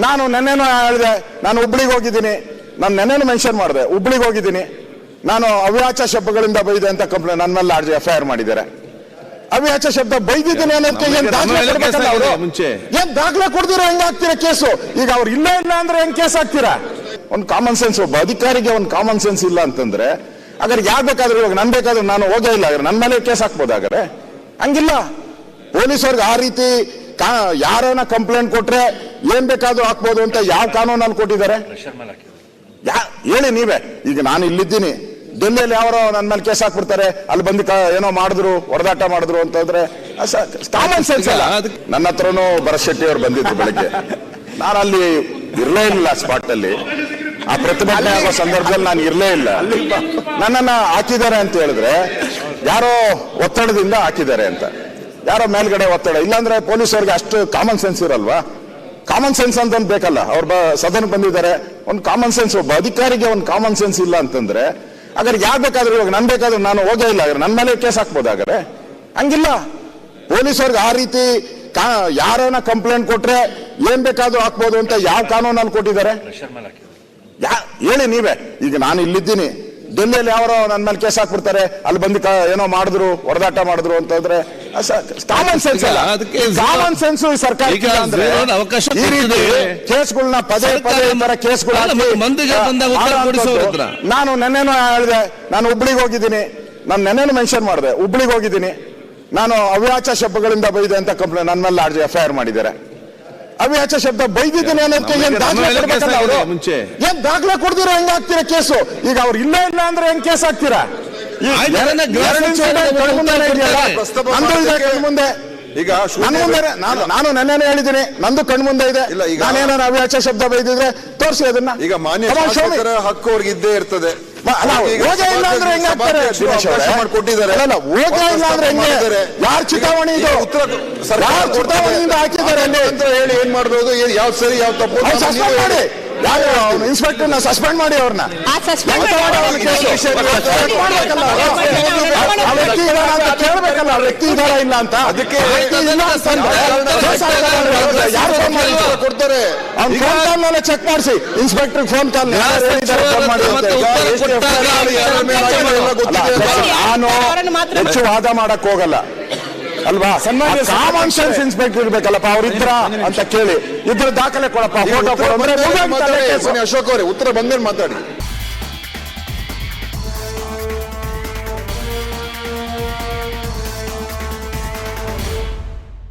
ನಾನು ನೆನ್ನೆನೂ ಹೇಳಿದೆ, ನಾನು ಹುಬ್ಳಿಗೆ ಹೋಗಿದ್ದೀನಿ, ನಾನು ನೆನ್ನೆನೂ ಮೆನ್ಷನ್ ಮಾಡಿದೆ, ಹುಬ್ಳಿಗೆ ಹೋಗಿದ್ದೀನಿ, ನಾನು ಅವ್ಯಾಚ ಶಬ್ದಗಳಿಂದ ಬೈದೆ ಅಂತ ಕಂಪ್ಲೇಂಟ್ ನನ್ನ ಮೇಲೆ FIR ಮಾಡಿದ್ದಾರೆ. ಅವ್ಯಾಚ ಶಬ್ದ ಬೈದಿದ್ದೀನಿ ಅನ್ನೋದಕ್ಕೆ ಏನ್ ದಾಖಲೆ ಕೊಡ್ಬೇಕಲ್ಲ ಅವರು? ಏನ್ ದಾಖಲೆ ಕೊಡ್ದಿರ ಹೆಂಗ್ ಹಾಕ್ತೀರಾ ಕೇಸು? ಈಗ ಅವ್ರು ಇಲ್ಲ ಅಂದ್ರೆ ಹೆಂಗ್ ಕೇಸ್ ಹಾಕ್ತೀರಾ? ಒಂದು ಕಾಮನ್ ಸೆನ್ಸ್, ಒಬ್ಬ ಅಧಿಕಾರಿಗೆ ಒಂದು ಕಾಮನ್ ಸೆನ್ಸ್ ಇಲ್ಲ ಅಂತಂದ್ರೆ ಹಾಗಾದ್ರೆ ಯಾರು ಬೇಕಾದ್ರೂ, ಇವಾಗ ನನ್ ಬೇಕಾದ್ರೂ ನಾನು ಹೋಗೇ ಇಲ್ಲ ನನ್ನ ಮೇಲೆ ಕೇಸ್ ಹಾಕ್ಬೋದಾಗ್ರೆ? ಹಂಗಿಲ್ಲ. ಪೊಲೀಸವ್ರಿಗೆ ಆ ರೀತಿ ಯಾರನ್ನ ಕಂಪ್ಲೇಂಟ್ ಕೊಟ್ರೆ ಏನ್ ಬೇಕಾದ್ರೂ ಹಾಕ್ಬೋದು ಅಂತ ಯಾವ ಕಾನೂನಲ್ಲಿ ಕೊಟ್ಟಿದ್ದಾರೆ? ಹೇಳಿ ನೀವೇ. ಈಗ ನಾನು ಇಲ್ಲಿದ್ದೀನಿ, ಡೆಲ್ಲಿಯಲ್ಲಿ ಯಾರೋ ನನ್ನ ಮೇಲೆ ಕೇಸ್ ಹಾಕ್ಬಿಡ್ತಾರೆ, ಅಲ್ಲಿ ಬಂದು ಏನೋ ಮಾಡಿದ್ರು, ಹೊಡೆದಾಟ ಮಾಡಿದ್ರು ಅಂತಂದ್ರೆ ಕಾಮನ್ ಸೆನ್ಸ್ ಅಲ್ಲ. ನನ್ನ ಹತ್ರನೂ ಭರತ್ ಶೆಟ್ಟಿ ಅವ್ರು ಬಂದಿದ್ರು ಬೆಳಗ್ಗೆ, ನಾನು ಅಲ್ಲಿ ಇರ್ಲೇ ಇಲ್ಲ ಸ್ಪಾಟ್ ಅಲ್ಲಿ. ಆ ಪ್ರತಿಭಟನೆ ಆಗೋ ಸಂದರ್ಭದಲ್ಲಿ ನಾನು ಇರ್ಲೇ ಇಲ್ಲ. ನನ್ನನ್ನ ಹಾಕಿದ್ದಾರೆ ಅಂತ ಹೇಳಿದ್ರೆ ಯಾರೋ ಒತ್ತಡದಿಂದ ಹಾಕಿದ್ದಾರೆ ಅಂತ, ಯಾರೋ ಮೇಲ್ಗಡೆ ಒತ್ತಡ. ಇಲ್ಲಾಂದ್ರೆ ಪೊಲೀಸವ್ರಿಗೆ ಅಷ್ಟು ಕಾಮನ್ ಸೆನ್ಸ್ ಇರಲ್ವಾ? ಕಾಮನ್ ಸೆನ್ಸ್ ಅಂತ ಒಂದು ಬೇಕಲ್ಲ. ಅವ್ರು ಸದನಕ್ಕೆ ಬಂದಿದ್ದಾರೆ, ಒಂದು ಕಾಮನ್ ಸೆನ್ಸ್. ಒಬ್ಬ ಅಧಿಕಾರಿಗೆ ಒಂದು ಕಾಮನ್ ಸೆನ್ಸ್ ಇಲ್ಲ ಅಂತಂದ್ರೆ ಹಾಗಾದ್ರೆ ಯಾರು ಬೇಕಾದ್ರೂ, ಇವಾಗ ನನ್ ಬೇಕಾದ್ರೂ ನಾನು ಹೋಗೇ ಇಲ್ಲ ನನ್ನ ಮೇಲೆ ಕೇಸ್ ಹಾಕ್ಬೋದಾಗ್ರೆ? ಹಂಗಿಲ್ಲ. ಪೊಲೀಸವ್ರಿಗೆ ಆ ರೀತಿ ಯಾರನ್ನ ಕಂಪ್ಲೇಂಟ್ ಕೊಟ್ರೆ ಏನ್ ಬೇಕಾದ್ರೂ ಹಾಕ್ಬೋದು ಅಂತ ಯಾವ ಕಾನೂನಲ್ಲಿ ಕೊಟ್ಟಿದ್ದಾರೆ? ಹೇಳಿ ನೀವೇ. ಈಗ ನಾನು ಇಲ್ಲಿದ್ದೀನಿ, ಡೆಲ್ಲಿಯಲ್ಲಿ ಯಾರೋ ನನ್ನ ಮೇಲೆ ಕೇಸ್ ಹಾಕ್ಬಿಡ್ತಾರೆ, ಅಲ್ಲಿ ಬಂದು ಏನೋ ಮಾಡಿದ್ರು, ಹೊಡೆದಾಟ ಮಾಡಿದ್ರು ಅಂತಂದ್ರೆ ಕಾಮನ್ ಸೆನ್ಸ್ ಅಲ್ಲ. ಕಾಮನ್ ಸೆನ್ಸ್ ಸರ್ಕಾರ ಕೇಸ್ಗಳನ್ನ ಪದೇ ಪದೇ ಕೇಸ್ಗಳು. ನಾನು ನೆನ್ನೆನೂ ಹೇಳಿದೆ, ನಾನು ಹುಬ್ಳಿಗೆ ಹೋಗಿದ್ದೀನಿ, ನಾನು ನೆನ್ನೆನೂ ಮೆನ್ಷನ್ ಮಾಡಿದೆ, ಹುಬ್ಳಿಗೆ ಹೋಗಿದ್ದೀನಿ, ನಾನು ಅವ್ಯಾಚ ಶಬ್ದಗಳಿಂದ ಬೈದೆ ಅಂತ ಕಂಪ್ಲೇಂಟ್ ನನ್ನ ಮೇಲೆ FIR ಮಾಡಿದ್ದಾರೆ. ಅವ್ಯಾಚ ಶಬ್ದ ಬೈದಿದ್ದೀನಿ ಅನ್ನೋದಕ್ಕೆ ಏನ್ ದಾಖಲೆ ಕೊಡ್ಬೇಕಲ್ಲ ಅವರು? ಏನ್ ದಾಖಲೆ ಕೊಡ್ದಿರ ಹೆಂಗ್ ಹಾಕ್ತೀರಾ ಕೇಸು? ಈಗ ಅವ್ರು ಇಲ್ಲ ಅಂದ್ರೆ ಹೆಂಗ್ ಕೇಸ್ ಹಾಕ್ತೀರಾ? ಮುಂದೆ ಈಗ ನಾನು ನೆನ್ನೆನೇ ಹೇಳಿದ್ದೀನಿ, ನಂದು ಕಣ್ಮುಂದೆ ಇದೆ. ನಾನೇನೋ ಅವ್ಯಾಚ ಶಬ್ದ ಬೈದಿದ್ರೆ ತೋರಿಸಿ ಅದನ್ನ. ಈಗ ಮಾನ್ಯ ಹಕ್ಕು ಅವ್ರಿಗೆ ಇದ್ದೇ ಇರ್ತದೆ. ಕೊಟ್ಟಿದ್ದಾರೆ, ಯಾರು ಚಿತಾವಣಿ ಇದು? ಚಿತಾವಣಿಯಿಂದ ಹಾಕಿದ್ದಾರೆ ಅಂತ ಹೇಳಿ ಏನ್ ಮಾಡ್ಬೋದು? ಯಾವ್ದು ಸರಿ ಯಾವ್ದು ತಪ್ಪು ಸಸ್ಪೆಂಡ್ ಮಾಡಿ. ಇನ್ಸ್ಪೆಕ್ಟರ್ನ ಸಸ್ಪೆಂಡ್ ಮಾಡಿ, ಅವ್ರನ್ನ ಕೇಳ್ಬೇಕಲ್ಲ, ವ್ಯಕ್ತಿ ಇದಾರ ಇಲ್ಲ ಅಂತ. ಅದಕ್ಕೆ ಕೊಡ್ತಾರೆ. ಅವ್ನ ಫೋನ್ ಕಾಲ್ ಮೇಲೆ ಚೆಕ್ ಮಾಡಿಸಿ, ಇನ್ಸ್ಪೆಕ್ಟರ್ ಫೋನ್ ಕಾಲ್ ನಾನು ಹೆಚ್ಚು ವಾದ ಮಾಡಕ್ ಹೋಗಲ್ಲ ಅಲ್ವಾ? ಕಾಮನ್ ಸೆನ್ಸ್ ಇನ್ಸ್ಪೆಕ್ಟರ್ ಇರ್ಬೇಕಲ್ಲಪ್ಪ. ಅವ್ರಿದ್ರ ಅಂತ ಕೇಳಿ ಇದ್ರ ದಾಖಲೆ ಕೊಡಪ್ಪ, ಫೋಟೋ ಕೊಡ. ಅಶೋಕ್ ಅವರೇ ಉತ್ತರ ಬಂದ್ಮೇಲೆ ಮಾತಾಡಿ.